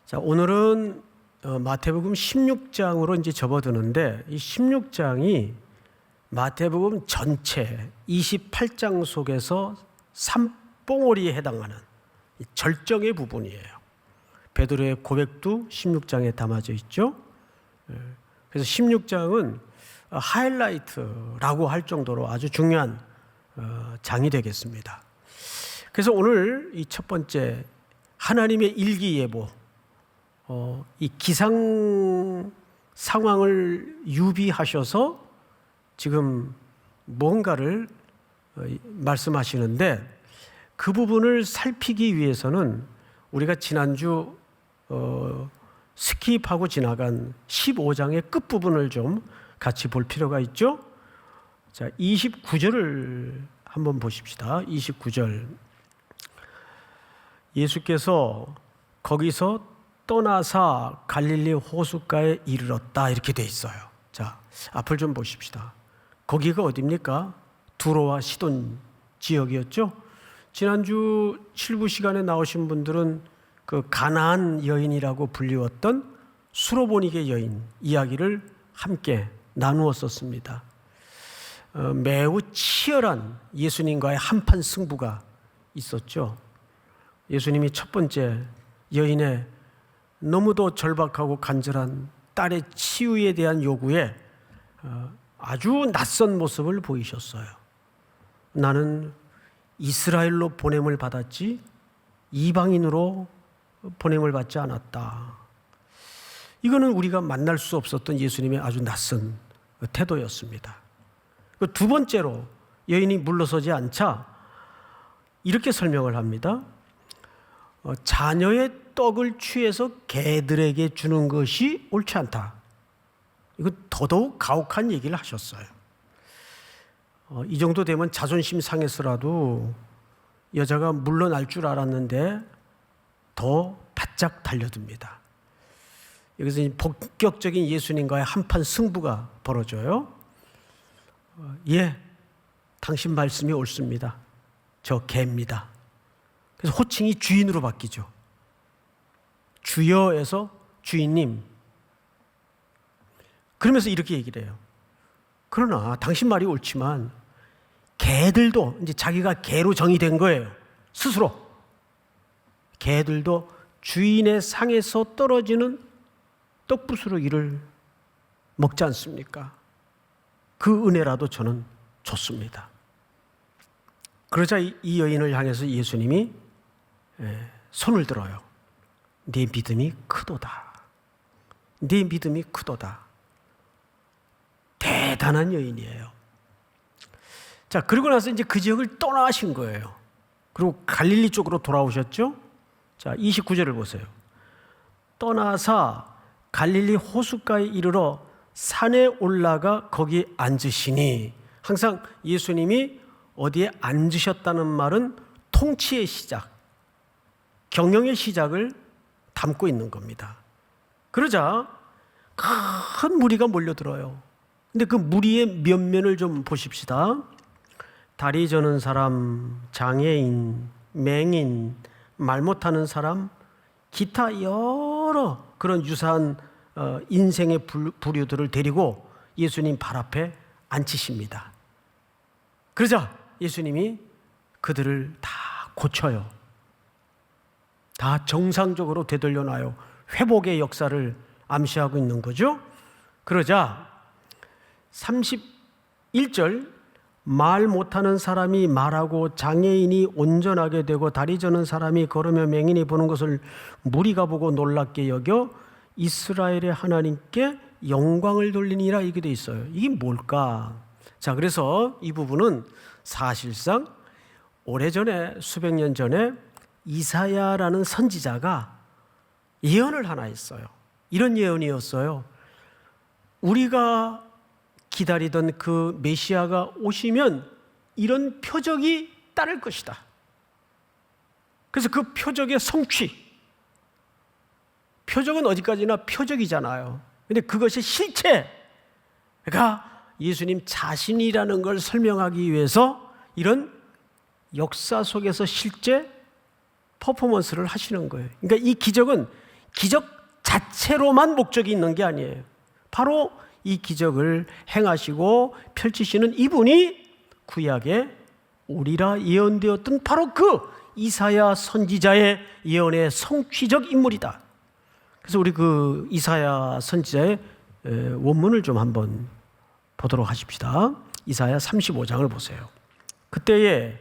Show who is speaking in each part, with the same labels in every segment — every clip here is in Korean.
Speaker 1: 자, 오늘은 마태복음 16장으로 이제 접어드는데, 이 16장이 마태복음 전체 28장 속에서 산봉우리에 해당하는 절정의 부분이에요. 베드로의 고백도 16장에 담아져 있죠. 그래서 16장은 하이라이트라고 할 정도로 아주 중요한 장이 되겠습니다. 그래서 오늘 이 첫 번째 하나님의 일기예보, 이 기상 상황을 유비하셔서 지금 뭔가를 말씀하시는데, 그 부분을 살피기 위해서는 우리가 지난주 스킵하고 지나간 15장의 끝부분을 좀 같이 볼 필요가 있죠. 자, 29절을 한번 보십시다. 29절. 예수께서 거기서 떠나사 갈릴리 호숫가에 이르렀다, 이렇게 돼 있어요. 자, 앞을 좀 보십시다. 거기가 어디입니까? 두로와 시돈 지역이었죠. 지난주 7부 시간에 나오신 분들은 그 가나안 여인이라고 불리웠던 수로보니게 여인 이야기를 함께 나누었었습니다. 매우 치열한 예수님과의 한판 승부가 있었죠. 예수님이 첫 번째 여인의 너무도 절박하고 간절한 딸의 치유에 대한 요구에 아주 낯선 모습을 보이셨어요. 나는 이스라엘로 보냄을 받았지 이방인으로 보냄을 받지 않았다. 이거는 우리가 만날 수 없었던 예수님의 아주 낯선 태도였습니다. 두 번째로 여인이 물러서지 않자 이렇게 설명을 합니다. 자녀의 떡을 취해서 개들에게 주는 것이 옳지 않다. 이거 더더욱 가혹한 얘기를 하셨어요. 이 정도 되면 자존심 상해서라도 여자가 물러날 줄 알았는데 더 바짝 달려듭니다. 여기서 본격적인 예수님과의 한판 승부가 벌어져요. 예, 당신 말씀이 옳습니다. 저 개입니다. 그래서 호칭이 주인으로 바뀌죠. 주여에서 주인님. 그러면서 이렇게 얘기를 해요. 그러나 당신 말이 옳지만 개들도, 이제 자기가 개로 정의된 거예요. 스스로. 개들도 주인의 상에서 떨어지는 떡부스러기를 먹지 않습니까? 그 은혜라도 저는 좋습니다. 그러자 이 여인을 향해서 예수님이 손을 들어요. 네 믿음이 크도다. 네 믿음이 크도다. 대단한 여인이에요. 자, 그리고 나서 이제 그 지역을 떠나신 거예요. 그리고 갈릴리 쪽으로 돌아오셨죠? 자, 29절을 보세요. 떠나사 갈릴리 호숫가에 이르러 산에 올라가 거기 앉으시니, 항상 예수님이 어디에 앉으셨다는 말은 통치의 시작, 경영의 시작을 담고 있는 겁니다. 그러자 큰 무리가 몰려들어요. 근데 그 무리의 면면을 좀 보십시다. 다리 저는 사람, 장애인, 맹인, 말 못하는 사람, 기타 여러 그런 유사한 인생의 부류들을 데리고 예수님 발 앞에 앉히십니다. 그러자 예수님이 그들을 다 고쳐요. 다 정상적으로 되돌려놔요. 회복의 역사를 암시하고 있는 거죠. 그러자 31절, 말 못하는 사람이 말하고 장애인이 온전하게 되고 다리 저는 사람이 걸으며 맹인이 보는 것을 무리가 보고 놀랍게 여겨 이스라엘의 하나님께 영광을 돌리니라, 이렇게 돼 있어요. 이게 뭘까? 자, 그래서 이 부분은 사실상 오래전에, 수백 년 전에 이사야라는 선지자가 예언을 하나 했어요. 이런 예언이었어요. 우리가 기다리던 그 메시아가 오시면 이런 표적이 따를 것이다. 그래서 그 표적의 성취, 표적은 어디까지나 표적이잖아요. 근데 그것의 실체가 예수님 자신이라는 걸 설명하기 위해서 이런 역사 속에서 실제 퍼포먼스를 하시는 거예요. 그러니까 이 기적은 기적 자체로만 목적이 있는 게 아니에요. 바로 이 기적을 행하시고 펼치시는 이분이 구약에 오리라 예언되었던 바로 그 이사야 선지자의 예언의 성취적 인물이다. 그래서 우리 그 이사야 선지자의 원문을 좀 한번 보도록 하십시다. 이사야 35장을 보세요. 그때에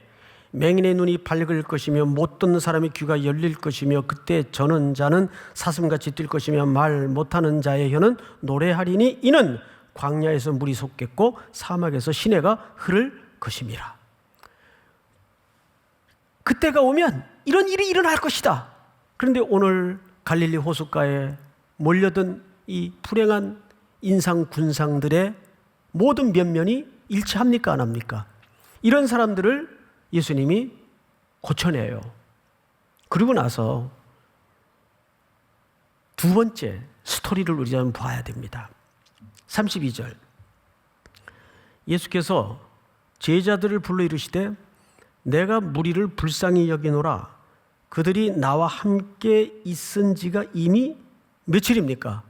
Speaker 1: 맹인의 눈이 밝을 것이며 못 듣는 사람의 귀가 열릴 것이며 그때 저는 자는 사슴같이 뛸 것이며 말 못하는 자의 혀는 노래하리니 이는 광야에서 물이 솟겠고 사막에서 시내가 흐를 것임이라. 그때가 오면 이런 일이 일어날 것이다. 그런데 오늘 갈릴리 호숫가에 몰려든 이 불행한 인상 군상들의 모든 면면이 일치합니까 안 합니까? 이런 사람들을 예수님이 고쳐내요. 그리고 나서 두 번째 스토리를 우리가 좀 봐야 됩니다. 32절 예수께서 제자들을 불러 이르시되 내가 무리를 불쌍히 여기노라. 그들이 나와 함께 있은 지가 이미 며칠입니까?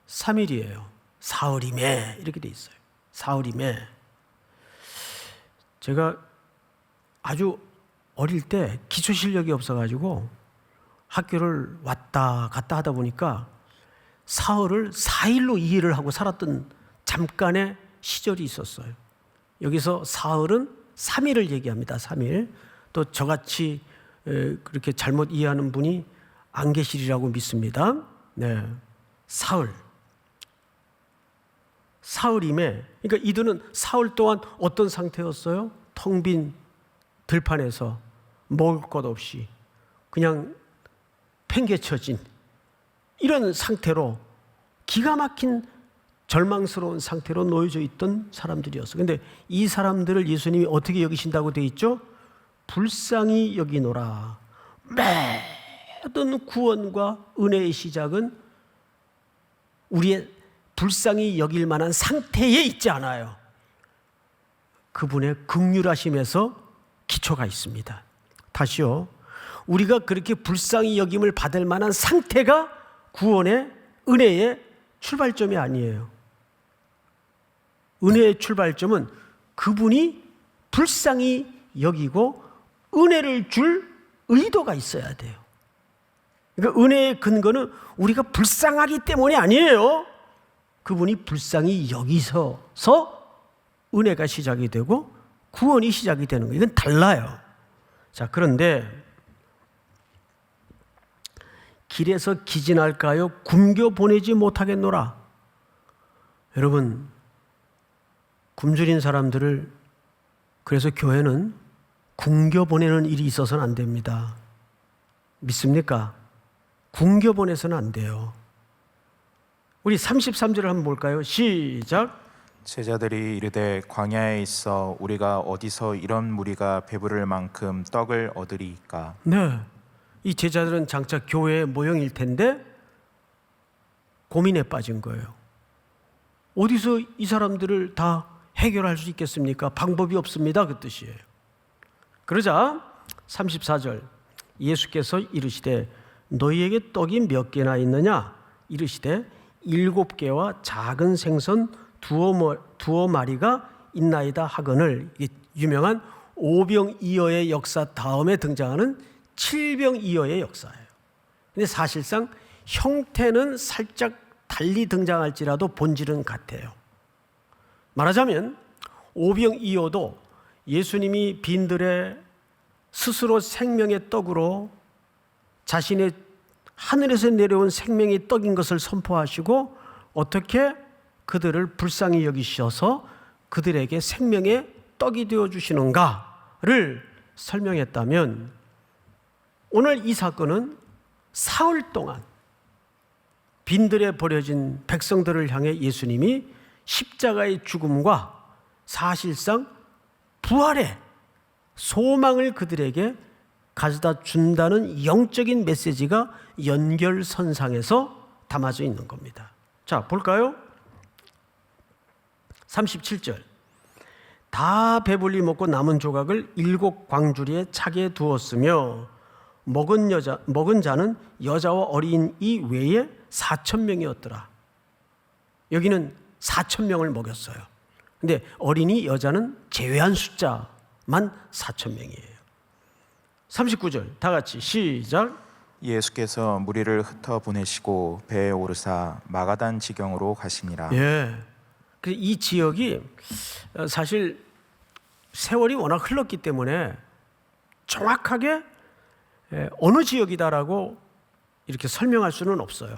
Speaker 1: 3일이에요. 사흘이매 이렇게 돼 있어요. 사흘이매. 제가 아주 어릴 때 기초 실력이 없어가지고 학교를 왔다 갔다 하다 보니까 사흘을 4일로 이해를 하고 살았던 잠깐의 시절이 있었어요. 여기서 사흘은 3일을 얘기합니다. 3일. 또 저같이 그렇게 잘못 이해하는 분이 안 계시리라고 믿습니다. 네, 사흘. 사흘임에, 그러니까 이들은 사흘 동안 어떤 상태였어요? 텅 빈 들판에서 먹을 것 없이 그냥 팽개쳐진 이런 상태로 기가 막힌 절망스러운 상태로 놓여져 있던 사람들이었어요. 그런데 이 사람들을 예수님이 어떻게 여기신다고 되어 있죠? 불쌍히 여기노라. 모든 구원과 은혜의 시작은 우리의 불쌍히 여길 만한 상태에 있지 않아요. 그분의 긍휼하심에서 기초가 있습니다. 다시요. 우리가 그렇게 불쌍히 여김을 받을 만한 상태가 구원의 은혜의 출발점이 아니에요. 은혜의 출발점은 그분이 불쌍히 여기고 은혜를 줄 의도가 있어야 돼요. 그러니까 은혜의 근거는 우리가 불쌍하기 때문이 아니에요. 그분이 불쌍히 여기서서 은혜가 시작이 되고 구원이 시작이 되는 거예요. 이건 달라요. 자, 그런데 길에서 기진할까요? 굶겨 보내지 못하겠노라. 여러분, 굶주린 사람들을 그래서 교회는 굶겨 보내는 일이 있어서는 안 됩니다. 믿습니까? 굶겨 보내서는 안 돼요. 우리 33절을 한번 볼까요? 시작.
Speaker 2: 제자들이 이르되 광야에 있어 우리가 어디서 이런 무리가 배부를 만큼 떡을 얻으리이까.
Speaker 1: 네, 이 제자들은 장차 교회의 모형일 텐데 고민에 빠진 거예요. 어디서 이 사람들을 다 해결할 수 있겠습니까? 방법이 없습니다. 그 뜻이에요. 그러자 34절 예수께서 이르시되 너희에게 떡이 몇 개나 있느냐? 이르시되 7개와 작은 생선 두어 마리가 있나이다 하거늘. 유명한 오병이어의 역사 다음에 등장하는 칠병이어의 역사예요. 근데 사실상 형태는 살짝 달리 등장할지라도 본질은 같아요. 말하자면 오병이어도 예수님이 빈들에 스스로 생명의 떡으로 자신의 하늘에서 내려온 생명의 떡인 것을 선포하시고 어떻게 그들을 불쌍히 여기셔서 그들에게 생명의 떡이 되어주시는가를 설명했다면 오늘 이 사건은 사흘 동안 빈들에 버려진 백성들을 향해 예수님이 십자가의 죽음과 사실상 부활의 소망을 그들에게 가져다 준다는 영적인 메시지가 연결선상에서 담아져 있는 겁니다. 자, 볼까요? 37절 다 배불리 먹고 남은 조각을 7 광주리에 차게 두었으며 먹은 자는 여자와 어린이 외에 4,000명이었더라. 여기는 4,000명을 먹였어요. 근데 어린이 여자는 제외한 숫자만 4,000명이에요. 39절 다 같이 시작.
Speaker 2: 예수께서 무리를 흩어 보내시고 배에 오르사 마가단 지경으로 가시니라.
Speaker 1: 예. 이 지역이 사실 세월이 워낙 흘렀기 때문에 정확하게 어느 지역이다라고 이렇게 설명할 수는 없어요.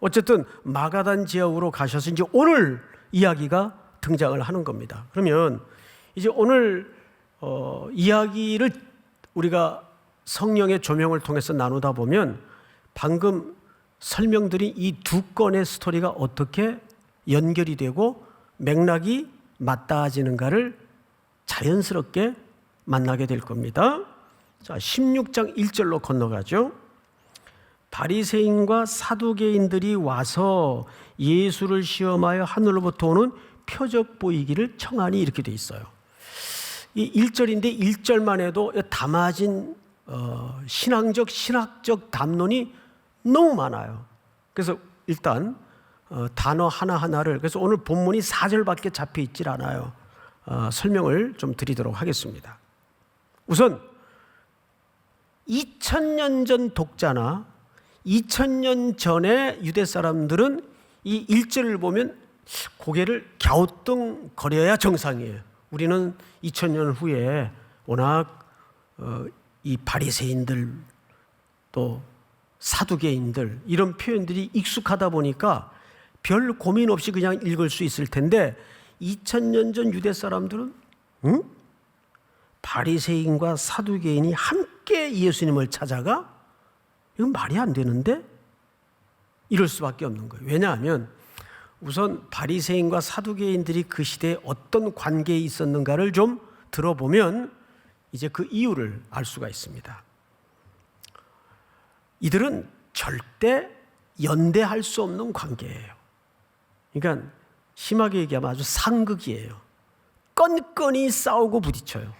Speaker 1: 어쨌든 마가단 지역으로 가셔서 이제 오늘 이야기가 등장을 하는 겁니다. 그러면 이제 오늘 이야기를 우리가 성령의 조명을 통해서 나누다 보면 방금 설명드린 이 두 건의 스토리가 어떻게 연결이 되고 맥락이 맞닿아지는가를 자연스럽게 만나게 될 겁니다. 자, 16장 1절로 건너가죠. 바리새인과 사두개인들이 와서 예수를 시험하여 하늘로부터 오는 표적 보이기를 청하니, 이렇게 돼 있어요. 이 1절인데 1절만 해도 담아진 신학적 담론이 너무 많아요. 그래서 일단 단어 하나하나를, 그래서 오늘 본문이 4절밖에 잡혀 있질 않아요. 설명을 좀 드리도록 하겠습니다. 우선 2000년 전 독자나 2000년 전의 유대 사람들은 이 1절을 보면 고개를 갸우뚱거려야 정상이에요. 우리는 2000년 후에 워낙 이 바리새인들 또 사두개인들 이런 표현들이 익숙하다 보니까 별 고민 없이 그냥 읽을 수 있을 텐데 2000년 전 유대 사람들은 바리새인과 사두개인이 함께 예수님을 찾아가? 이건 말이 안 되는데? 이럴 수밖에 없는 거예요. 왜냐하면 우선 바리새인과 사두개인들이 그 시대에 어떤 관계에 있었는가를 좀 들어보면 이제 그 이유를 알 수가 있습니다. 이들은 절대 연대할 수 없는 관계예요. 그러니까 심하게 얘기하면 아주 상극이에요. 건건이 싸우고 부딪혀요.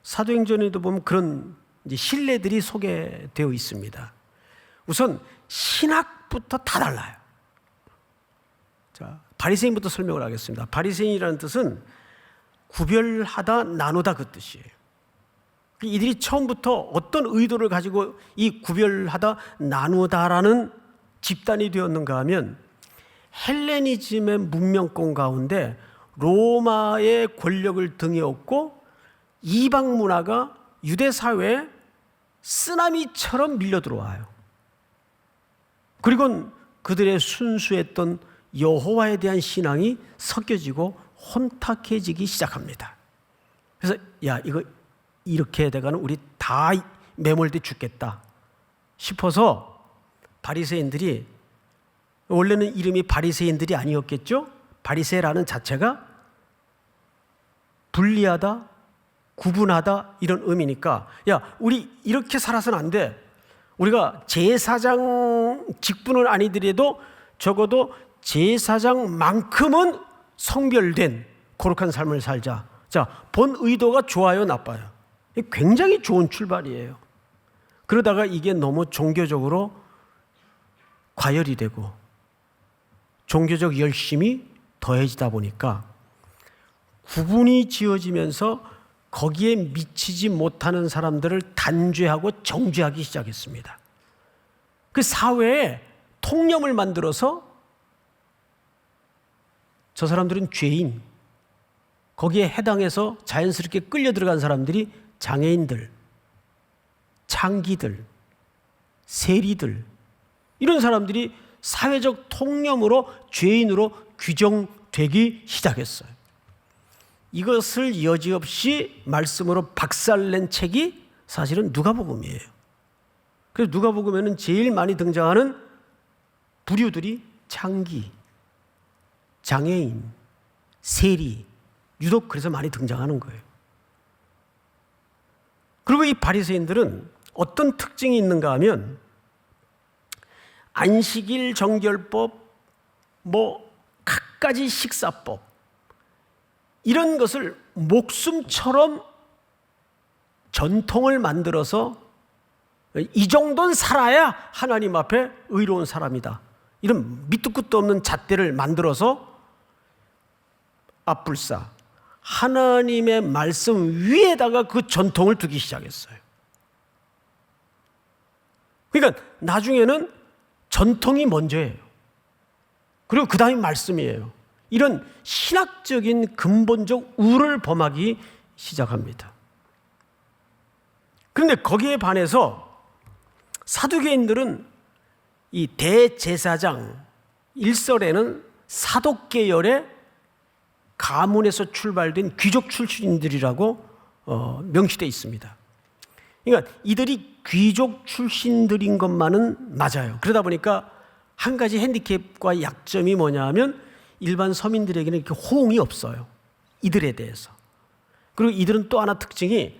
Speaker 1: 사도행전에도 보면 그런 이제 신뢰들이 소개되어 있습니다. 우선 신학부터 다 달라요. 자, 바리새인부터 설명을 하겠습니다. 바리새인이라는 뜻은 구별하다, 나누다 그 뜻이에요. 이들이 처음부터 어떤 의도를 가지고 이 구별하다, 나누다라는 집단이 되었는가 하면 헬레니즘의 문명권 가운데 로마의 권력을 등에 업고 이방 문화가 유대 사회에 쓰나미처럼 밀려 들어와요. 그리고 그들의 순수했던 여호와에 대한 신앙이 섞여지고 혼탁해지기 시작합니다. 그래서 야, 이거 이렇게 돼가는 우리 다 매몰돼 죽겠다 싶어서 바리새인들이, 원래는 이름이 바리새인들이 아니었겠죠? 바리새라는 자체가 분리하다, 구분하다 이런 의미니까 야, 우리 이렇게 살아서는 안 돼. 우리가 제사장 직분은 아니더라도 적어도 제사장만큼은 성별된 거룩한 삶을 살자. 자, 본 의도가 좋아요, 나빠요? 굉장히 좋은 출발이에요. 그러다가 이게 너무 종교적으로 과열이 되고 종교적 열심이 더해지다 보니까 구분이 지어지면서 거기에 미치지 못하는 사람들을 단죄하고 정죄하기 시작했습니다. 그 사회에 통념을 만들어서 저 사람들은 죄인, 거기에 해당해서 자연스럽게 끌려 들어간 사람들이 장애인들, 창기들, 세리들, 이런 사람들이 사회적 통념으로 죄인으로 규정되기 시작했어요. 이것을 여지없이 말씀으로 박살낸 책이 사실은 누가복음이에요. 그래서 누가복음에는 제일 많이 등장하는 부류들이 창기, 장애인, 세리, 유독 그래서 많이 등장하는 거예요. 그리고 이 바리새인들은 어떤 특징이 있는가 하면 안식일 정결법, 갖가지 식사법, 이런 것을 목숨처럼 전통을 만들어서 이 정도는 살아야 하나님 앞에 의로운 사람이다. 이런 밑도 끝도 없는 잣대를 만들어서 앞불사 하나님의 말씀 위에다가 그 전통을 두기 시작했어요. 그러니까 나중에는 전통이 먼저예요. 그리고 그 다음이 말씀이에요. 이런 신학적인 근본적 우를 범하기 시작합니다. 그런데 거기에 반해서 사두개인들은 이 대제사장 일설에는 사독계열의 가문에서 출발된 귀족 출신들이라고 명시되어 있습니다. 그러니까 이들이 귀족 출신들인 것만은 맞아요. 그러다 보니까 한 가지 핸디캡과 약점이 뭐냐 하면 일반 서민들에게는 이렇게 호응이 없어요. 이들에 대해서. 그리고 이들은 또 하나 특징이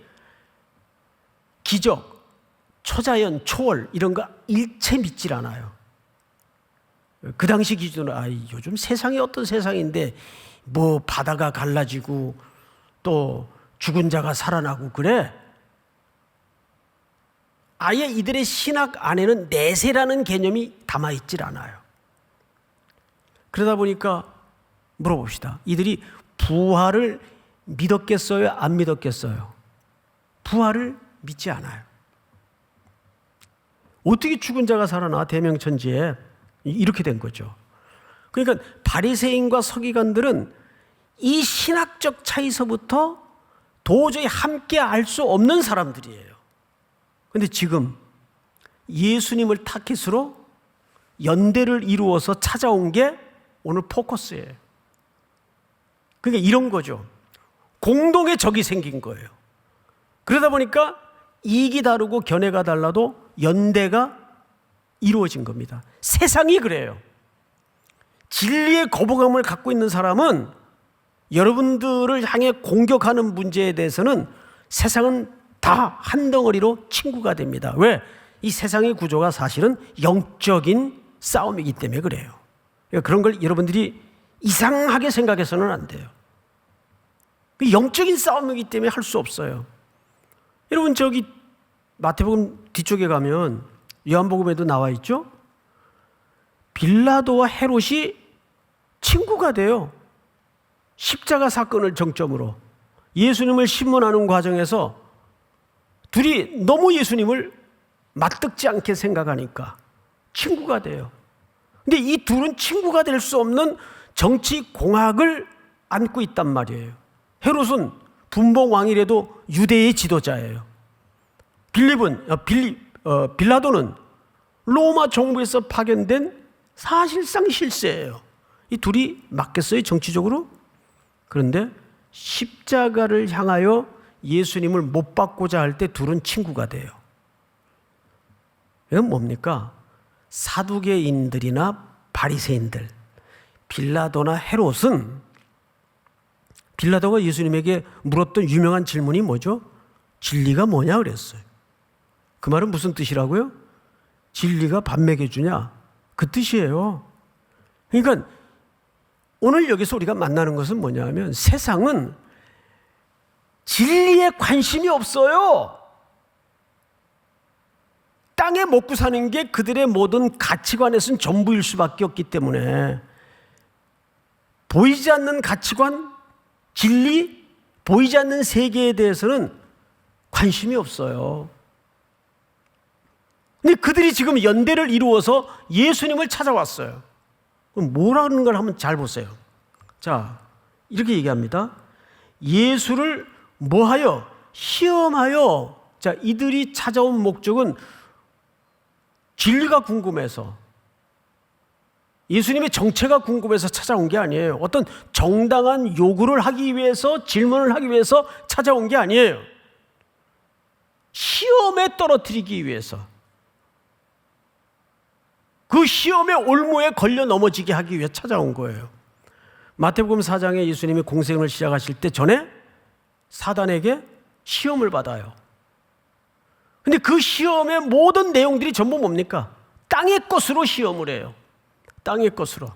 Speaker 1: 기적, 초자연, 초월 이런 거 일체 믿질 않아요. 그 당시 기준으로 요즘 세상이 어떤 세상인데 뭐 바다가 갈라지고 또 죽은 자가 살아나고 그래? 아예 이들의 신학 안에는 내세라는 개념이 담아있질 않아요. 그러다 보니까 물어봅시다. 이들이 부활을 믿었겠어요? 안 믿었겠어요? 부활을 믿지 않아요. 어떻게 죽은 자가 살아나? 대명천지에 이렇게 된 거죠. 그러니까 바리새인과 서기관들은 이 신학적 차이서부터 도저히 함께 알 수 없는 사람들이에요. 그런데 지금 예수님을 타깃으로 연대를 이루어서 찾아온 게 오늘 포커스예요. 그러니까 이런 거죠. 공동의 적이 생긴 거예요. 그러다 보니까 이익이 다르고 견해가 달라도 연대가 이루어진 겁니다. 세상이 그래요. 진리의 거부감을 갖고 있는 사람은 여러분들을 향해 공격하는 문제에 대해서는 세상은 다 한 덩어리로 친구가 됩니다. 왜? 이 세상의 구조가 사실은 영적인 싸움이기 때문에 그래요. 그러니까 그런 걸 여러분들이 이상하게 생각해서는 안 돼요. 영적인 싸움이기 때문에 할 수 없어요. 여러분 저기 마태복음 뒤쪽에 가면 요한복음에도 나와 있죠. 빌라도와 헤롯이 친구가 돼요. 십자가 사건을 정점으로 예수님을 신문하는 과정에서 둘이 너무 예수님을 맞듣지 않게 생각하니까 친구가 돼요. 근데 이 둘은 친구가 될 수 없는 정치 공학을 안고 있단 말이에요. 헤롯은 분봉 왕이라도 유대의 지도자예요. 빌라도는 로마 정부에서 파견된 사실상 실세예요. 이 둘이 맞겠어요, 정치적으로? 그런데 십자가를 향하여 예수님을 못 박고자 할 때 둘은 친구가 돼요. 이건 뭡니까? 사두개인들이나 바리새인들, 빌라도나 헤롯은 빌라도가 예수님에게 물었던 유명한 질문이 뭐죠? 진리가 뭐냐 그랬어요. 그 말은 무슨 뜻이라고요? 진리가 밥 먹여주냐? 그 뜻이에요. 그러니까 오늘 여기서 우리가 만나는 것은 뭐냐 하면 세상은 진리에 관심이 없어요. 땅에 먹고 사는 게 그들의 모든 가치관에서는 전부일 수밖에 없기 때문에 보이지 않는 가치관, 진리, 보이지 않는 세계에 대해서는 관심이 없어요. 근데 그들이 지금 연대를 이루어서 예수님을 찾아왔어요. 그럼 뭐라는 걸 한번 잘 보세요. 자, 이렇게 얘기합니다. 예수를 뭐하여? 시험하여. 자, 이들이 찾아온 목적은 진리가 궁금해서, 예수님의 정체가 궁금해서 찾아온 게 아니에요. 어떤 정당한 요구를 하기 위해서, 질문을 하기 위해서 찾아온 게 아니에요. 시험에 떨어뜨리기 위해서, 그 시험의 올무에 걸려 넘어지게 하기 위해 찾아온 거예요. 마태복음 4장에 예수님이 공생을 시작하실 때 전에 사단에게 시험을 받아요. 근데 그 시험의 모든 내용들이 전부 뭡니까? 땅의 것으로 시험을 해요. 땅의 것으로.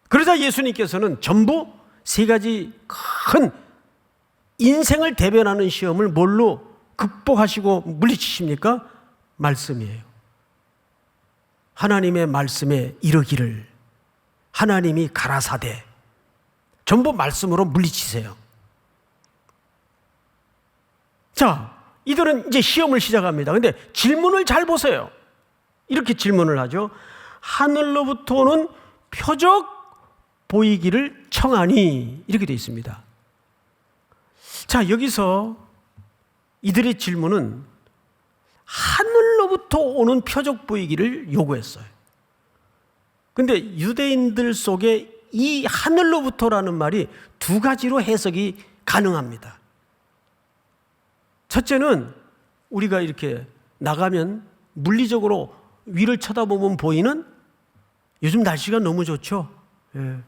Speaker 1: 그러자 예수님께서는 전부 세 가지 큰 인생을 대변하는 시험을 뭘로 극복하시고 물리치십니까? 말씀이에요. 하나님의 말씀에 이르기를 하나님이 가라사대 전부 말씀으로 물리치세요. 자, 이들은 이제 시험을 시작합니다. 근데 질문을 잘 보세요. 이렇게 질문을 하죠. 하늘로부터 오는 표적 보이기를 청하니, 이렇게 되어 있습니다. 자, 여기서 이들의 질문은 하늘로부터 오는 표적 보이기를 요구했어요. 근데 유대인들 속에 이 하늘로부터라는 말이 두 가지로 해석이 가능합니다. 첫째는 우리가 이렇게 나가면 물리적으로 위를 쳐다보면 보이는, 요즘 날씨가 너무 좋죠. 예.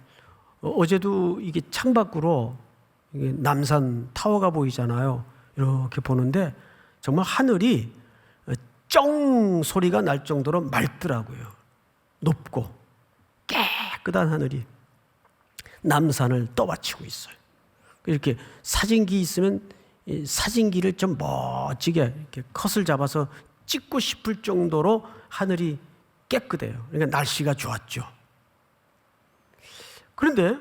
Speaker 1: 어제도 이게 창밖으로 이게 남산 타워가 보이잖아요. 이렇게 보는데 정말 하늘이 쩡 소리가 날 정도로 맑더라고요. 높고 깨끗한 하늘이 남산을 떠받치고 있어요. 이렇게 사진기 있으면 이 사진기를 좀 멋지게 이렇게 컷을 잡아서 찍고 싶을 정도로 하늘이 깨끗해요. 그러니까 날씨가 좋았죠. 그런데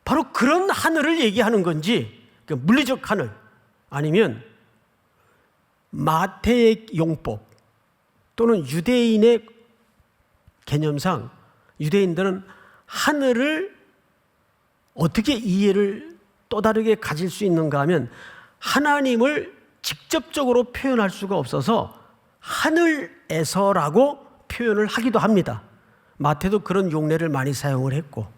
Speaker 1: 바로 그런 하늘을 얘기하는 건지, 그러니까 물리적 하늘, 아니면 마태의 용법 또는 유대인의 개념상 유대인들은 하늘을 어떻게 이해를 또 다르게 가질 수 있는가 하면 하나님을 직접적으로 표현할 수가 없어서 하늘에서라고 표현을 하기도 합니다. 마태도 그런 용례를 많이 사용을 했고,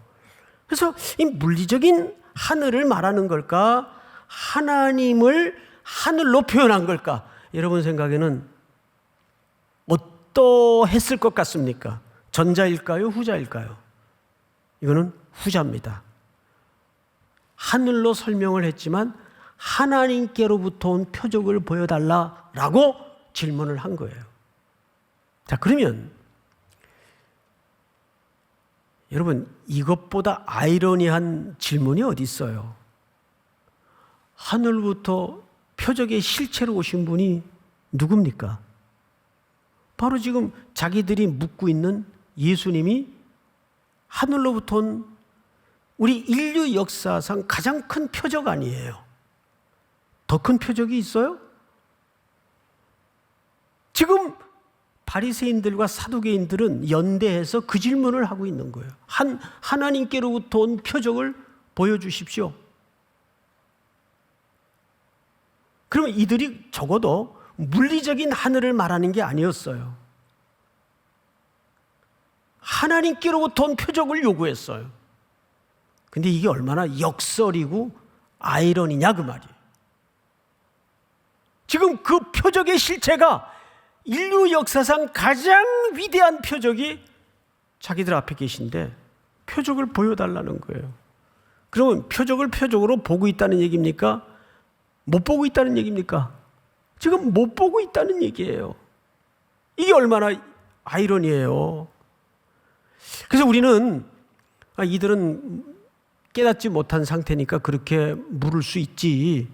Speaker 1: 그래서 이 물리적인 하늘을 말하는 걸까, 하나님을 하늘로 표현한 걸까? 여러분 생각에는 어떠했을 것 같습니까? 전자일까요? 후자일까요? 이거는 후자입니다. 하늘로 설명을 했지만 하나님께로부터 온 표적을 보여달라라고 질문을 한 거예요. 자, 그러면 여러분, 이것보다 아이러니한 질문이 어디 있어요? 하늘부터 표적의 실체로 오신 분이 누굽니까? 바로 지금 자기들이 묻고 있는 예수님이 하늘로부터 온 우리 인류 역사상 가장 큰 표적 아니에요? 더 큰 표적이 있어요? 지금 바리새인들과 사두개인들은 연대해서 그 질문을 하고 있는 거예요. 하나님께로부터 온 표적을 보여주십시오. 그러면 이들이 적어도 물리적인 하늘을 말하는 게 아니었어요. 하나님께로부터 온 표적을 요구했어요. 근데 이게 얼마나 역설이고 아이러니냐 그 말이에요. 지금 그 표적의 실체가 인류 역사상 가장 위대한 표적이 자기들 앞에 계신데 표적을 보여달라는 거예요. 그러면 표적을 표적으로 보고 있다는 얘기입니까? 못 보고 있다는 얘기입니까? 지금 못 보고 있다는 얘기예요. 이게 얼마나 아이러니해요. 그래서 우리는 이들은 깨닫지 못한 상태니까 그렇게 물을 수 있지.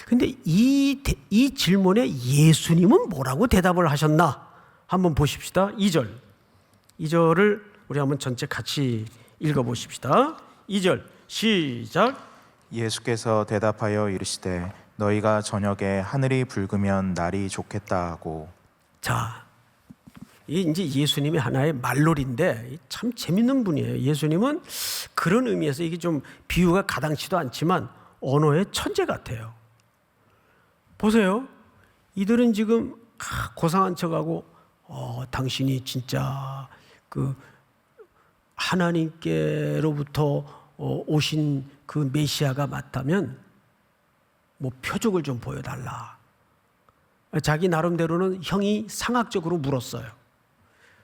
Speaker 1: 근데 이 질문에 예수님은 뭐라고 대답을 하셨나? 한번 보십시다. 2절을 우리 한번 전체 같이 읽어보십시다. 2절 시작.
Speaker 2: 예수께서 대답하여 이르시되 너희가 저녁에 하늘이 붉으면 날이 좋겠다 하고.
Speaker 1: 자, 이게 이제 예수님의 하나의 말놀이인데 참 재밌는 분이에요. 예수님은 그런 의미에서 이게 좀 비유가 가당치도 않지만 언어의 천재 같아요. 보세요. 이들은 지금 고상한 척하고 당신이 진짜 그 하나님께로부터 오신 그 메시아가 맞다면 뭐 표적을 좀 보여달라. 자기 나름대로는 형이 상학적으로 물었어요.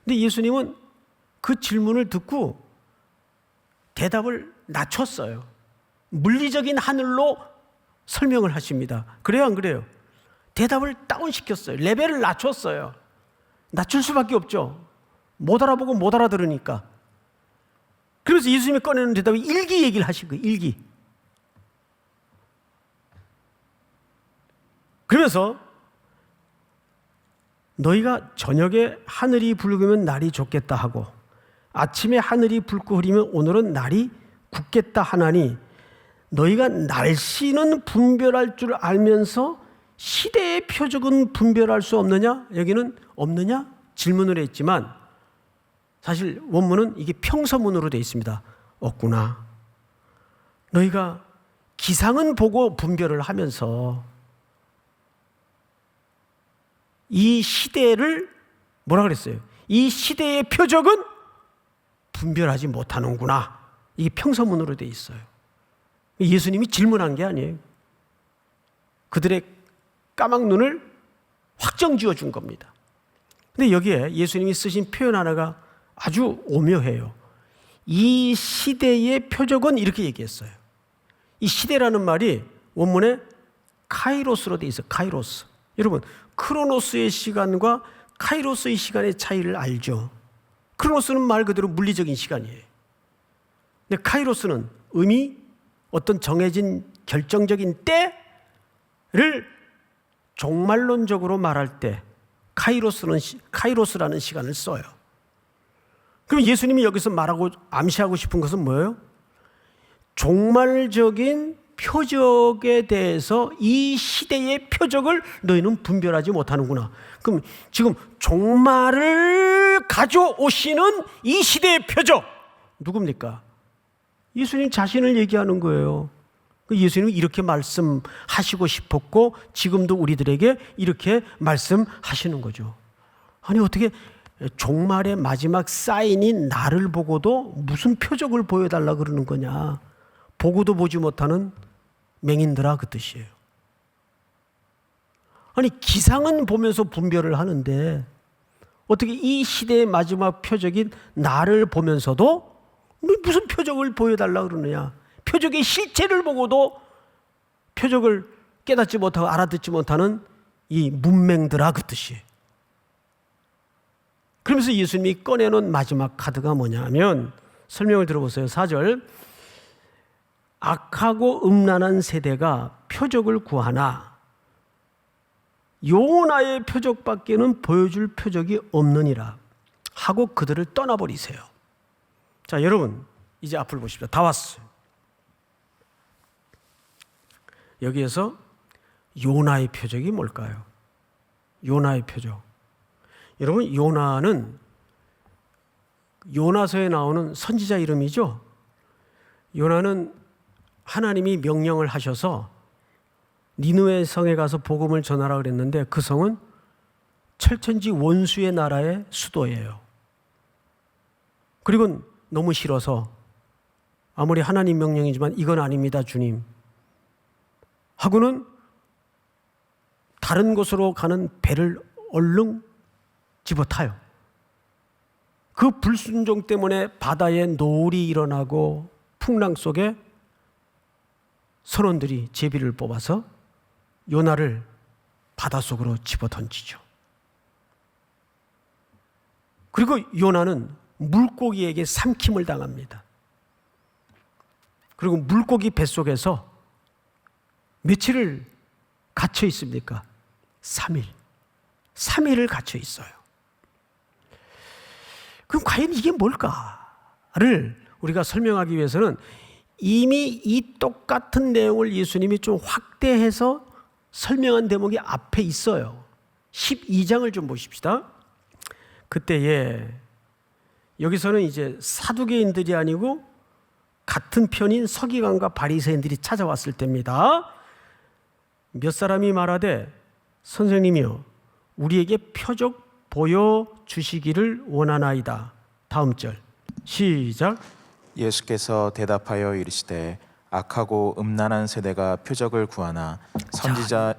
Speaker 1: 근데 예수님은 그 질문을 듣고 대답을 낮췄어요. 물리적인 하늘로 설명을 하십니다. 그래요, 안 그래요? 대답을 다운시켰어요. 레벨을 낮췄어요. 낮출 수밖에 없죠. 못 알아보고 못 알아들으니까. 그래서 예수님이 꺼내는 대답이 일기 얘기를 하신 거예요. 일기. 그러면서 너희가 저녁에 하늘이 붉으면 날이 좋겠다 하고 아침에 하늘이 붉고 흐리면 오늘은 날이 굳겠다 하나니 너희가 날씨는 분별할 줄 알면서 시대의 표적은 분별할 수 없느냐? 여기는 없느냐? 질문을 했지만 사실 원문은 이게 평서문으로 되어 있습니다. 없구나. 너희가 기상은 보고 분별을 하면서 이 시대를 뭐라 그랬어요? 이 시대의 표적은 분별하지 못하는구나. 이게 평서문으로 되어 있어요. 예수님이 질문한 게 아니에요. 그들의 까막 눈을 확정 지어 준 겁니다. 근데 여기에 예수님이 쓰신 표현 하나가 아주 오묘해요. 이 시대의 표적은 이렇게 얘기했어요. 이 시대라는 말이 원문에 카이로스로 되어 있어요. 카이로스. 여러분, 크로노스의 시간과 카이로스의 시간의 차이를 알죠. 크로노스는 말 그대로 물리적인 시간이에요. 근데 카이로스는 의미, 어떤 정해진 결정적인 때를 종말론적으로 말할 때 카이로스라는 시간을 써요. 그럼 예수님이 여기서 말하고 암시하고 싶은 것은 뭐예요? 종말적인 표적에 대해서 이 시대의 표적을 너희는 분별하지 못하는구나. 그럼 지금 종말을 가져오시는 이 시대의 표적 누굽니까? 예수님 자신을 얘기하는 거예요. 예수님은 이렇게 말씀하시고 싶었고 지금도 우리들에게 이렇게 말씀하시는 거죠. 아니 어떻게 종말의 마지막 사인인 나를 보고도 무슨 표적을 보여달라 그러는 거냐. 보고도 보지 못하는 맹인들아 그 뜻이에요. 아니 기상은 보면서 분별을 하는데 어떻게 이 시대의 마지막 표적인 나를 보면서도 무슨 표적을 보여달라 그러느냐. 표적의 실체를 보고도 표적을 깨닫지 못하고 알아듣지 못하는 이 문맹들아 그 뜻이에요. 그러면서 예수님이 꺼내놓은 마지막 카드가 뭐냐면 설명을 들어보세요. 4절 악하고 음란한 세대가 표적을 구하나 요나의 표적밖에는 보여줄 표적이 없느니라 하고 그들을 떠나버리세요. 자 여러분 이제 앞을 보십시오. 다 왔어요. 여기에서 요나의 표적이 뭘까요? 요나의 표적. 여러분 요나는 요나서에 나오는 선지자 이름이죠. 요나는 하나님이 명령을 하셔서 니느웨 성에 가서 복음을 전하라 그랬는데 그 성은 철천지 원수의 나라의 수도예요. 그리고 너무 싫어서 아무리 하나님 명령이지만 이건 아닙니다 주님 하고는 다른 곳으로 가는 배를 얼른 집어타요. 그 불순종 때문에 바다에 노을이 일어나고 풍랑 속에 선원들이 제비를 뽑아서 요나를 바닷속으로 집어던지죠. 그리고 요나는 물고기에게 삼킴을 당합니다. 그리고 물고기 뱃속에서 며칠을 갇혀 있습니까? 3일. 3일을 갇혀 있어요. 그럼 과연 이게 뭘까를 우리가 설명하기 위해서는 이미 이 똑같은 내용을 예수님이 좀 확대해서 설명한 대목이 앞에 있어요. 12장을 좀 보십시다. 그때에 여기서는 이제 사두개인들이 아니고 같은 편인 서기관과 바리새인들이 찾아왔을 때입니다. 몇 사람이 말하되 선생님이여 우리에게 표적 보여주시기를 원하나이다. 다음 절 시작.
Speaker 2: 예수께서 대답하여 이르시되 악하고 음란한 세대가 표적을 구하나 선지자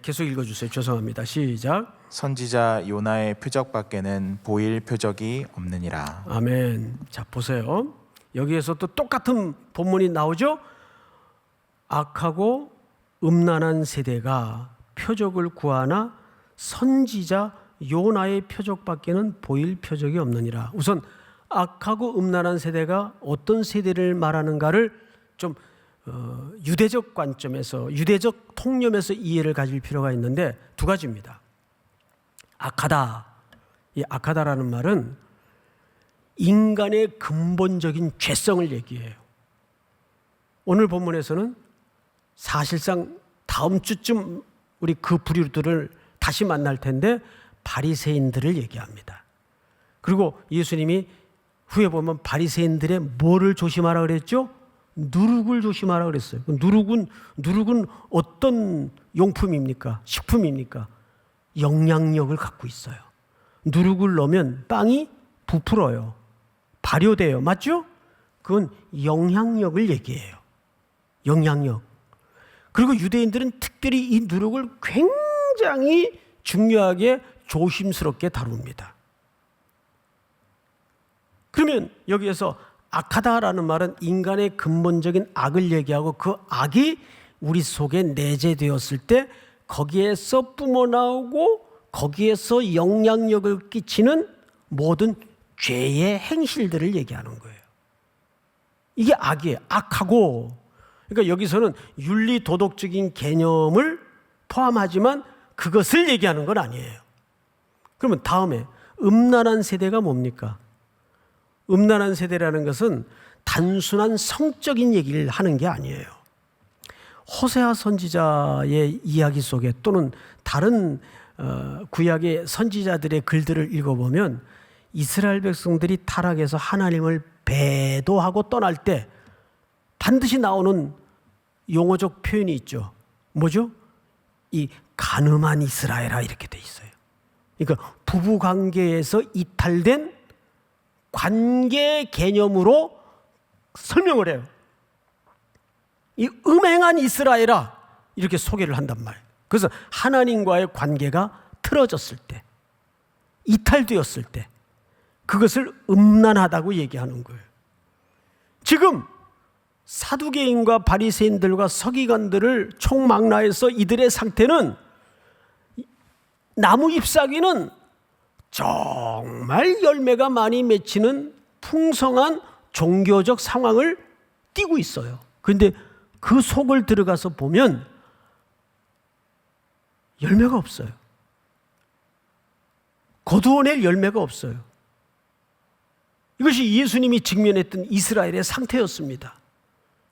Speaker 1: 계속 읽어주세요. 죄송합니다. 시작.
Speaker 2: 선지자 요나의 표적밖에는 보일 표적이 없느니라.
Speaker 1: 아멘. 자 보세요. 여기에서 또 똑같은 본문이 나오죠. 악하고 음란한 세대가 표적을 구하나 선지자 요나의 표적밖에는 보일 표적이 없느니라. 우선 악하고 음란한 세대가 어떤 세대를 말하는가를 좀 유대적 관점에서, 유대적 통념에서 이해를 가질 필요가 있는데 두 가지입니다. 악하다. 이 악하다라는 말은 인간의 근본적인 죄성을 얘기해요. 오늘 본문에서는 사실상 다음 주쯤 우리 그 부류들을 다시 만날 텐데 바리새인들을 얘기합니다. 그리고 예수님이 후에 보면 바리새인들의 뭐를 조심하라 그랬죠? 누룩을 조심하라 그랬어요. 누룩은 어떤 용품입니까? 식품입니까? 영향력을 갖고 있어요. 누룩을 넣으면 빵이 부풀어요. 발효돼요. 맞죠? 그건 영향력을 얘기해요. 영향력. 그리고 유대인들은 특별히 이 누룩을 굉장히 중요하게 조심스럽게 다룹니다. 그러면 여기에서 악하다라는 말은 인간의 근본적인 악을 얘기하고 그 악이 우리 속에 내재되었을 때 거기에서 뿜어나오고 거기에서 영향력을 끼치는 모든 죄의 행실들을 얘기하는 거예요. 이게 악이에요. 악하고, 그러니까 여기서는 윤리 도덕적인 개념을 포함하지만 그것을 얘기하는 건 아니에요. 그러면 다음에 음란한 세대가 뭡니까? 음란한 세대라는 것은 단순한 성적인 얘기를 하는 게 아니에요. 호세아 선지자의 이야기 속에 또는 다른 구약의 선지자들의 글들을 읽어보면 이스라엘 백성들이 타락해서 하나님을 배도하고 떠날 때 반드시 나오는 용어적 표현이 있죠. 뭐죠? 이 간음한 이스라엘아 이렇게 돼 있어요. 그러니까 부부관계에서 이탈된 관계 개념으로 설명을 해요. 이 음행한 이스라엘아 이렇게 소개를 한단 말이에요. 그래서 하나님과의 관계가 틀어졌을 때, 이탈되었을 때 그것을 음란하다고 얘기하는 거예요. 지금 사두개인과 바리새인들과 서기관들을 총망라해서 이들의 상태는 나무 잎사귀는 정말 열매가 많이 맺히는 풍성한 종교적 상황을 띠고 있어요. 그런데 그 속을 들어가서 보면 열매가 없어요. 거두어낼 열매가 없어요. 이것이 예수님이 직면했던 이스라엘의 상태였습니다.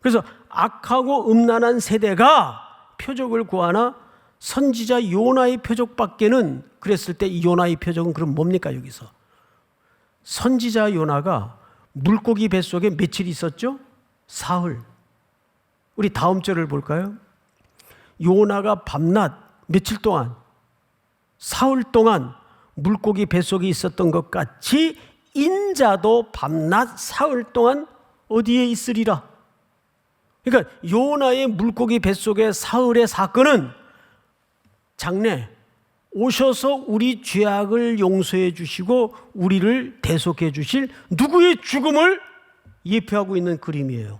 Speaker 1: 그래서 악하고 음란한 세대가 표적을 구하나 선지자 요나의 표적밖에는, 그랬을 때 이 요나의 표적은 그럼 뭡니까? 여기서 선지자 요나가 물고기 뱃속에 며칠 있었죠? 사흘. 우리 다음 절을 볼까요? 요나가 밤낮 며칠 동안, 사흘 동안 물고기 뱃속에 있었던 것 같이 인자도 밤낮 사흘 동안 어디에 있으리라. 그러니까 요나의 물고기 뱃속의 사흘의 사건은 장래 오셔서 우리 죄악을 용서해 주시고 우리를 대속해 주실 누구의 죽음을 예표하고 있는 그림이에요.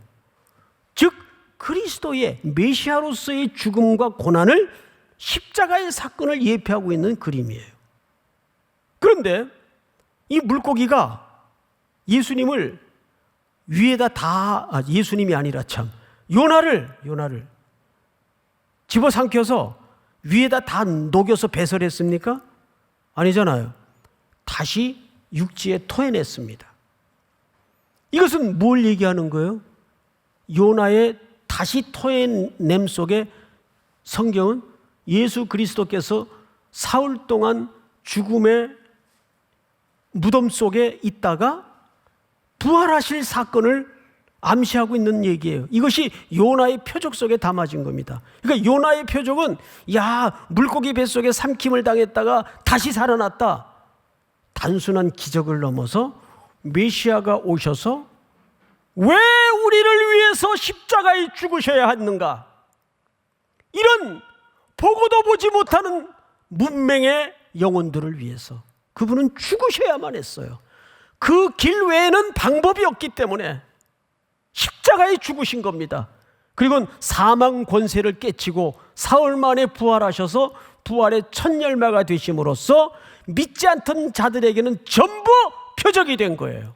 Speaker 1: 즉 그리스도의 메시아로서의 죽음과 고난을, 십자가의 사건을 예표하고 있는 그림이에요. 그런데 이 물고기가 예수님을 위에다 예수님이 아니라 참 요나를 집어삼켜서 위에다 다 녹여서 배설했습니까? 아니잖아요. 다시 육지에 토해냈습니다. 이것은 뭘 얘기하는 거예요? 요나의 다시 토해냄 속에 성경은 예수 그리스도께서 사흘 동안 죽음의 무덤 속에 있다가 부활하실 사건을 암시하고 있는 얘기예요. 이것이 요나의 표적 속에 담아진 겁니다. 그러니까 요나의 표적은 물고기 뱃속에 삼킴을 당했다가 다시 살아났다. 단순한 기적을 넘어서 메시아가 오셔서 왜 우리를 위해서 십자가에 죽으셔야 했는가? 이런 보고도 보지 못하는 문맹의 영혼들을 위해서 그분은 죽으셔야만 했어요. 그 길 외에는 방법이 없기 때문에 십자가에 죽으신 겁니다. 그리고 사망 권세를 깨치고 사흘 만에 부활하셔서 부활의 첫 열매가 되심으로써 믿지 않던 자들에게는 전부 표적이 된 거예요.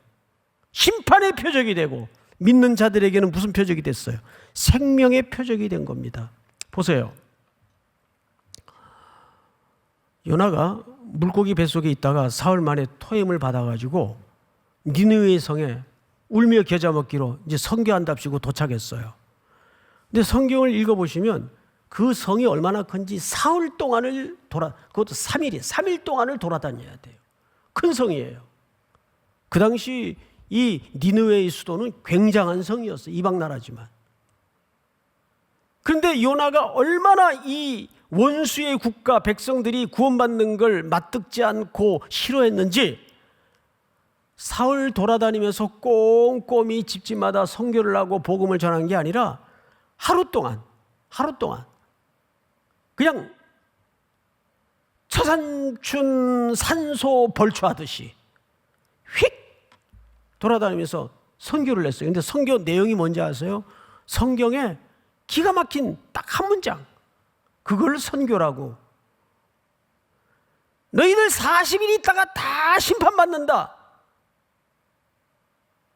Speaker 1: 심판의 표적이 되고 믿는 자들에게는 무슨 표적이 됐어요? 생명의 표적이 된 겁니다. 보세요. 요나가 물고기 뱃속에 있다가 사흘 만에 토임을 받아가지고 니느웨 성에 울며 겨자 먹기로 이제 선교한답시고 도착했어요. 근데 성경을 읽어보시면 그 성이 얼마나 큰지 사흘 동안을 그것도 3일 동안을 돌아다녀야 돼요. 큰 성이에요. 그 당시 이 니느웨의 수도는 굉장한 성이었어요. 이방 나라지만. 그런데 요나가 얼마나 이 원수의 국가 백성들이 구원받는 걸 맞듣지 않고 싫어했는지 사흘 돌아다니면서 꼼꼼히 집집마다 선교를 하고 복음을 전한 게 아니라 하루 동안 그냥 처산춘 산소 벌초하듯이 휙 돌아다니면서 선교를 했어요. 근데 선교 내용이 뭔지 아세요? 성경에 기가 막힌 딱 한 문장, 그걸 선교라고. 너희들 40일 있다가 다 심판받는다.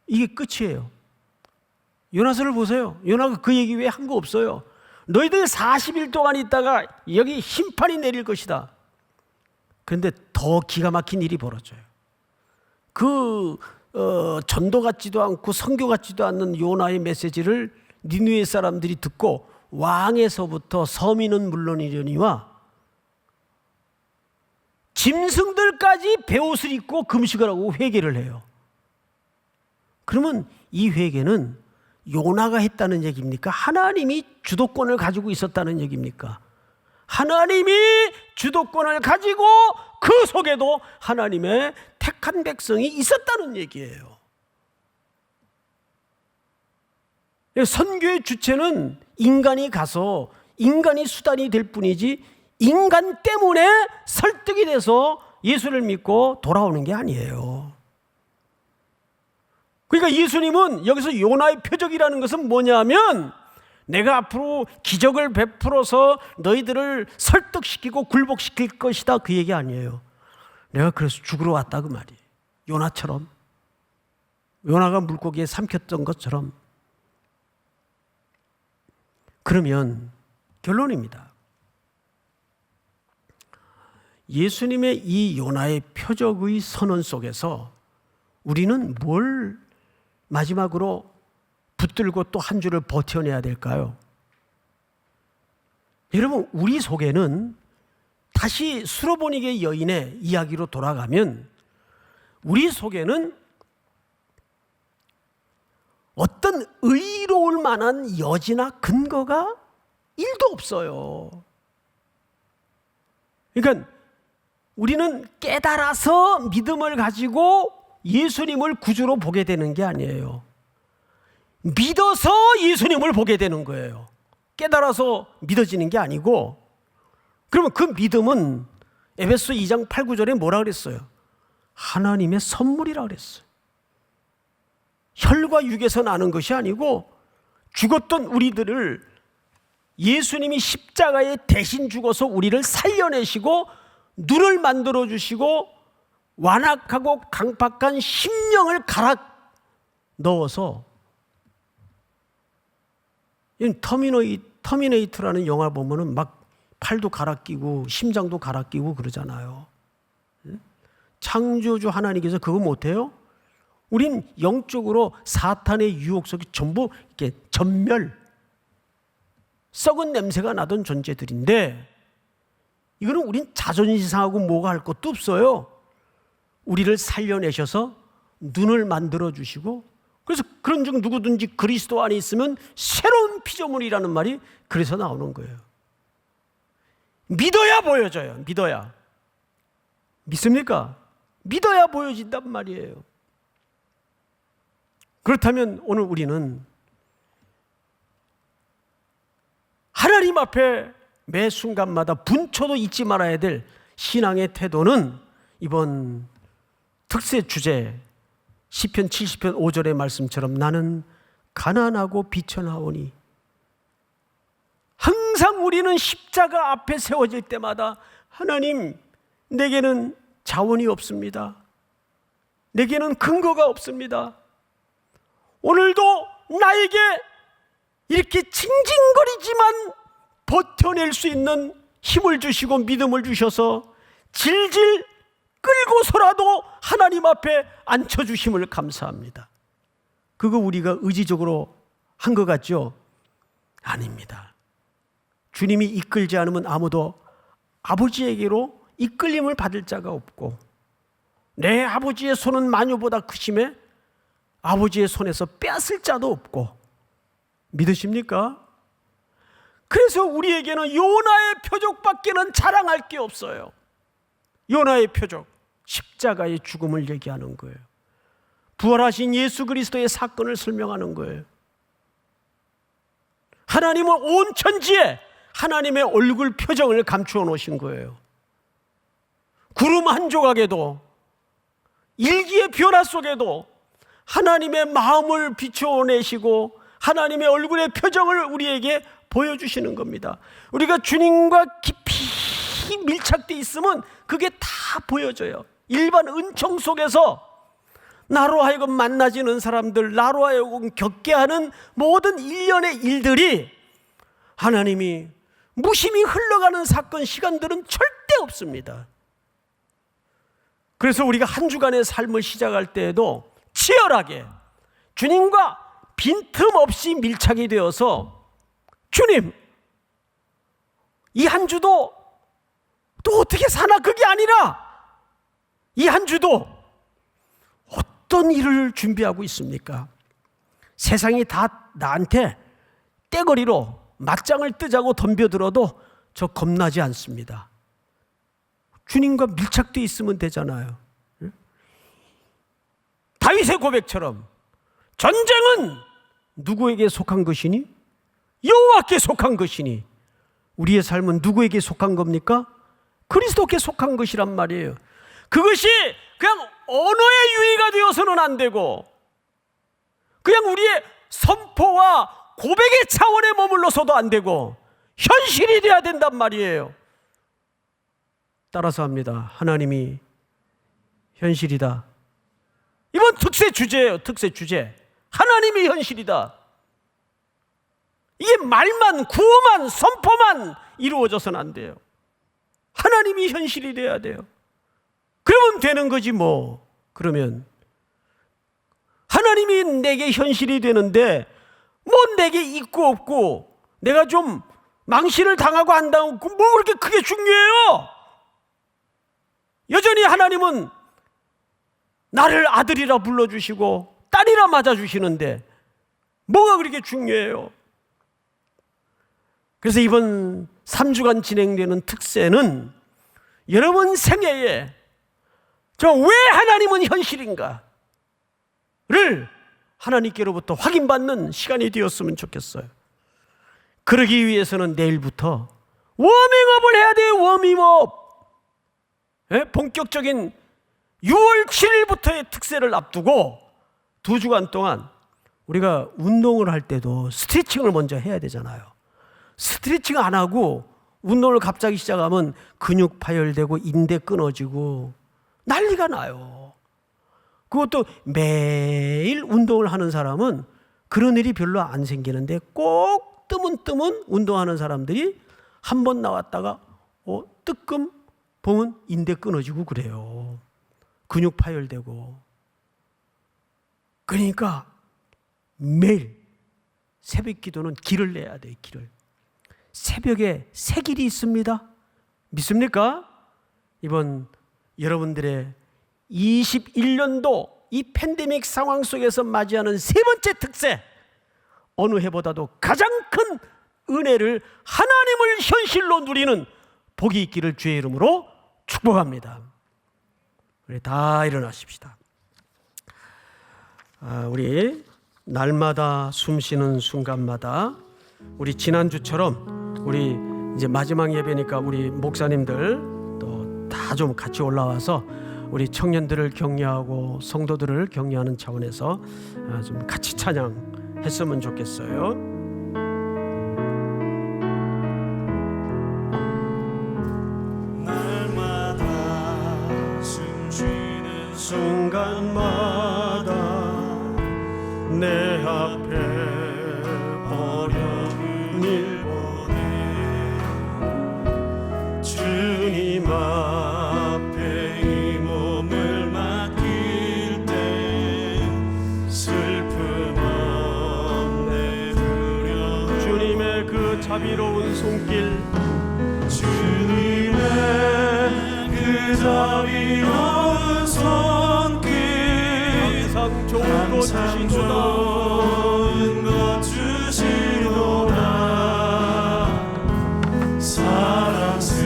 Speaker 1: 이게 끝이에요. 요나서를 보세요. 요나가 그 얘기 왜 한 거 없어요? 너희들 40일 동안 있다가 여기 심판이 내릴 것이다. 그런데 더 기가 막힌 일이 벌어져요. 전도 같지도 않고 선교 같지도 않는 요나의 메시지를 니느웨 사람들이 듣고 왕에서부터 서민은 물론이려니와 짐승들까지 베옷을 입고 금식을 하고 회개를 해요. 그러면 이 회개는 요나가 했다는 얘기입니까? 하나님이 주도권을 가지고 있었다는 얘기입니까? 하나님이 주도권을 가지고 그 속에도 하나님의 택한 백성이 있었다는 얘기예요. 선교의 주체는 인간이 가서 인간이 수단이 될 뿐이지 인간 때문에 설득이 돼서 예수를 믿고 돌아오는 게 아니에요. 그러니까 예수님은 여기서 요나의 표적이라는 것은 뭐냐면 내가 앞으로 기적을 베풀어서 너희들을 설득시키고 굴복시킬 것이다, 그 얘기 아니에요. 내가 그래서 죽으러 왔다, 그 말이에요. 요나처럼, 요나가 물고기에 삼켰던 것처럼. 그러면 결론입니다. 예수님의 이 요나의 표적의 선언 속에서 우리는 뭘 마지막으로 붙들고 또 한 주를 버텨내야 될까요? 여러분, 우리 속에는 다시 수로보니게 여인의 이야기로 돌아가면 우리 속에는 어떤 의로울 만한 여지나 근거가 1도 없어요. 그러니까 우리는 깨달아서 믿음을 가지고 예수님을 구주로 보게 되는 게 아니에요. 믿어서 예수님을 보게 되는 거예요. 깨달아서 믿어지는 게 아니고. 그러면 그 믿음은 에베소 2장 8, 9절에 뭐라 그랬어요? 하나님의 선물이라 그랬어요. 혈과 육에서 나는 것이 아니고 죽었던 우리들을 예수님이 십자가에 대신 죽어서 우리를 살려내시고 눈을 만들어 주시고 완악하고 강팍한 심령을 갈아 넣어서, 터미네이터라는 영화 보면은 막 팔도 갈아 끼고 심장도 갈아 끼고 그러잖아요. 창조주 하나님께서 그거 못해요? 우린 영적으로 사탄의 유혹 속에 전부 이렇게 전멸, 썩은 냄새가 나던 존재들인데, 이거는 우린 자존심 상하고 뭐가 할 것도 없어요. 우리를 살려내셔서 눈을 만들어 주시고, 그래서 그런 중 누구든지 그리스도 안에 있으면 새로운 피조물이라는 말이 그래서 나오는 거예요. 믿어야 보여져요. 믿어야. 믿습니까? 믿어야 보여진단 말이에요. 그렇다면 오늘 우리는 하나님 앞에 매 순간마다 분초도 잊지 말아야 될 신앙의 태도는 이번 특세 주제 시편 70편 5절의 말씀처럼 나는 가난하고 비천하오니, 항상 우리는 십자가 앞에 세워질 때마다 하나님, 내게는 자원이 없습니다. 내게는 근거가 없습니다. 오늘도 나에게 이렇게 징징거리지만 버텨낼 수 있는 힘을 주시고 믿음을 주셔서 질질 끌고서라도 하나님 앞에 앉혀주심을 감사합니다. 그거 우리가 의지적으로 한 것 같죠? 아닙니다. 주님이 이끌지 않으면 아무도 아버지에게로 이끌림을 받을 자가 없고, 내 아버지의 손은 마녀보다 크심에 아버지의 손에서 빼앗을 자도 없고, 믿으십니까? 그래서 우리에게는 요나의 표적밖에는 자랑할 게 없어요. 요나의 표적, 십자가의 죽음을 얘기하는 거예요. 부활하신 예수 그리스도의 사건을 설명하는 거예요. 하나님은 온 천지에 하나님의 얼굴 표정을 감추어 놓으신 거예요. 구름 한 조각에도, 일기의 변화 속에도 하나님의 마음을 비춰내시고 하나님의 얼굴의 표정을 우리에게 보여주시는 겁니다. 우리가 주님과 깊이 밀착되어 있으면 그게 다 보여져요. 일반 은총 속에서 나로 하여금 만나지는 사람들, 나로 하여금 겪게 하는 모든 일련의 일들이 하나님이 무심히 흘러가는 사건, 시간들은 절대 없습니다. 그래서 우리가 한 주간의 삶을 시작할 때에도 치열하게 주님과 빈틈없이 밀착이 되어서, 주님, 이 한 주도 또 어떻게 사나, 그게 아니라 이 한 주도 어떤 일을 준비하고 있습니까? 세상이 다 나한테 떼거리로 맞짱을 뜨자고 덤벼들어도 저 겁나지 않습니다. 주님과 밀착되어 있으면 되잖아요. 다윗의 고백처럼 전쟁은 누구에게 속한 것이니? 여호와께 속한 것이니. 우리의 삶은 누구에게 속한 겁니까? 그리스도께 속한 것이란 말이에요. 그것이 그냥 언어의 유의가 되어서는 안 되고, 그냥 우리의 선포와 고백의 차원에 머물러서도 안 되고, 현실이 돼야 된단 말이에요. 따라서 합니다. 하나님이 현실이다. 이번 특세 주제예요. 특세 주제. 하나님이 현실이다. 이게 말만, 구호만, 선포만 이루어져서는 안 돼요. 하나님이 현실이 돼야 돼요. 그러면 되는 거지 뭐. 그러면 하나님이 내게 현실이 되는데 뭐 내게 있고 없고, 내가 좀 망신을 당하고 안 당하고 뭐 그렇게 크게 중요해요? 여전히 하나님은 나를 아들이라 불러주시고 딸이라 맞아주시는데 뭐가 그렇게 중요해요? 그래서 이번 3주간 진행되는 특세는 여러분 생애에 저 왜 하나님은 현실인가를 하나님께로부터 확인받는 시간이 되었으면 좋겠어요. 그러기 위해서는 내일부터 워밍업을 해야 돼요. 워밍업. 본격적인 6월 7일부터의 특세를 앞두고 2주간 동안 우리가 운동을 할 때도 스트레칭을 먼저 해야 되잖아요. 스트레칭 안 하고 운동을 갑자기 시작하면 근육 파열되고 인대 끊어지고 난리가 나요. 그것도 매일 운동을 하는 사람은 그런 일이 별로 안 생기는데, 꼭 뜨문뜨문 운동하는 사람들이 한 번 나왔다가 뜨끔 보면 인대 끊어지고 그래요. 근육 파열되고. 그러니까 매일 새벽 기도는 길을 내야 돼요. 길을. 새벽에 새 길이 있습니다. 믿습니까? 이번 여러분들의 21년도 이 팬데믹 상황 속에서 맞이하는 세 번째 특세, 어느 해보다도 가장 큰 은혜를, 하나님을 현실로 누리는 복이 있기를 주의 이름으로 축복합니다. 우리 다 일어나십시다. 우리 날마다 숨쉬는 순간마다 우리 지난주처럼 우리 이제 마지막 예배니까 우리 목사님들 또 다 좀 같이 올라와서 우리 청년들을 격려하고 성도들을 격려하는 차원에서 좀 같이 찬양했으면 좋겠어요. 날마다 숨쉬는 순간마다 내 앞에 자비로운 손길,
Speaker 3: 주님의 그 자비로운 손길
Speaker 1: 항상 좋은 것
Speaker 3: 항상
Speaker 1: 주시도다.
Speaker 3: 좋은 것 주시도다. 사랑스레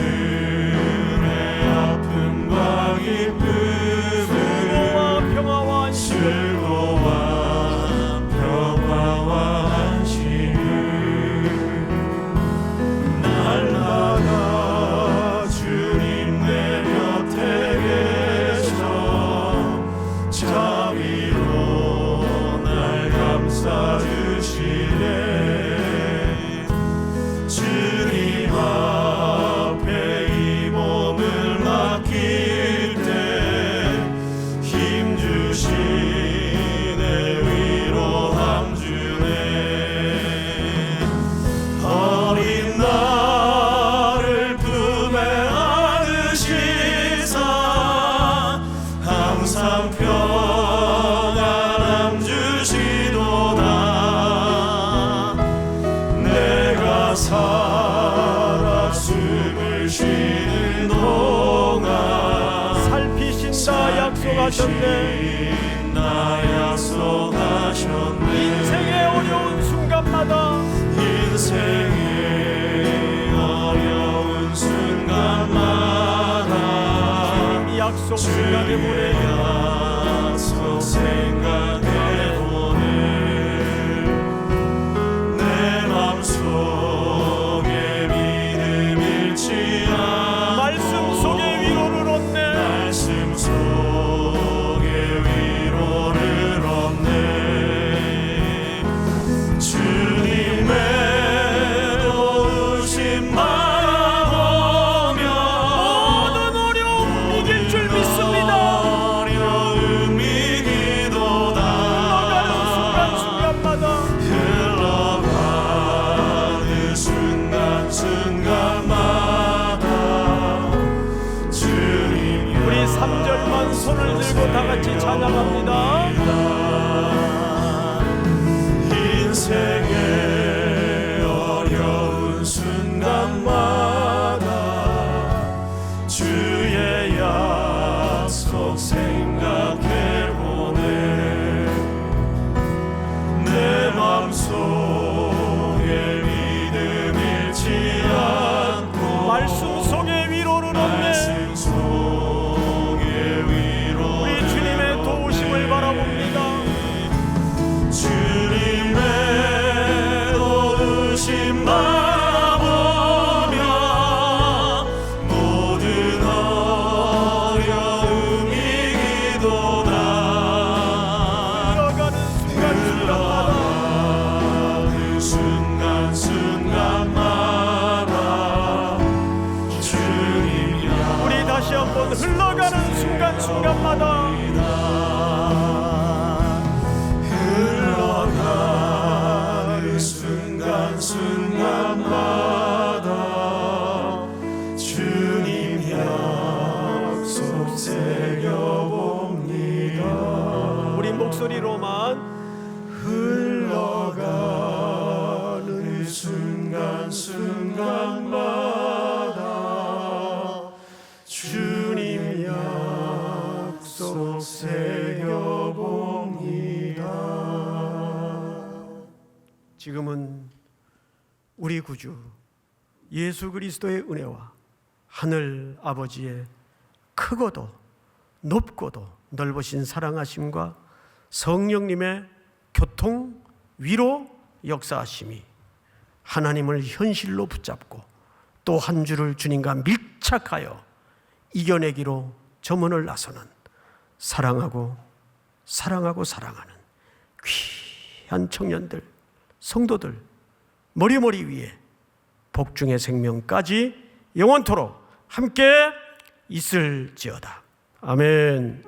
Speaker 3: 아픔과 기쁨을
Speaker 1: 수고와 평화와 안식을
Speaker 3: 즐거와 평화와 안식을 날마다 주님 내 곁에 계셔 자비로 날 감싸주시네. 주님 앞에 이 몸을 맡길 때 힘주시네. 위로함 주네. 어린 나를 품에 안으시사 항상 평안함 주시도다. 내가 살아 숨을 쉬는 동안
Speaker 1: 살피신다 약속하셨네.
Speaker 3: 나 약속하셨네.
Speaker 1: 인생의 어려운 순간마다
Speaker 3: 인생의 어려운 순간마다
Speaker 1: 이 약속 순간에 보내
Speaker 3: 약속 생각해보네. 내 맘속에 믿음 잃지 않고
Speaker 1: 말씀 속에 위로를 얻네.
Speaker 3: 말씀 속에 위로를 얻네. 주님의 도우심 바라보며
Speaker 1: 모든 어려움 이길 줄 믿습니다.
Speaker 3: 어려움 이기도다.
Speaker 1: 흘러가는
Speaker 3: 흘러가는 순간순간마다 주님
Speaker 1: 우리 3절만 손을 들고 다 같이 찬양합니다.
Speaker 3: 인생의 어려운 순간마다 주의 약속 생각해보네. 내 맘속에 믿음 잃지 않고
Speaker 1: 말씀 속에 위로를 얻네.
Speaker 3: 말씀 속에 위로
Speaker 1: 우리 주님의 도우심을 바라봅니다.
Speaker 3: 주님의 도우심 바라보며 모든 어려움 이기도다.
Speaker 1: 흘러가는
Speaker 3: 순간순간마다 주님
Speaker 1: 우리 다시 한번 흘러가는 순간순간마다
Speaker 3: 흘러가는 순간순간마다 주님 약속 새겨봅니다.
Speaker 1: 우리 목소리로만
Speaker 3: 흘러가는 순간순간마다 주님 약속 새겨봅니다.
Speaker 1: 지금은 우리 구주 예수 그리스도의 은혜와 하늘 아버지의 크고도 높고도 넓으신 사랑하심과 성령님의 교통, 위로, 역사하심이 하나님을 현실로 붙잡고 또 한 주를 주님과 밀착하여 이겨내기로 점원을 나서는 사랑하고 사랑하는 귀한 청년들, 성도들 머리 위에 복중의 생명까지 영원토록 함께 있을지어다. 아멘.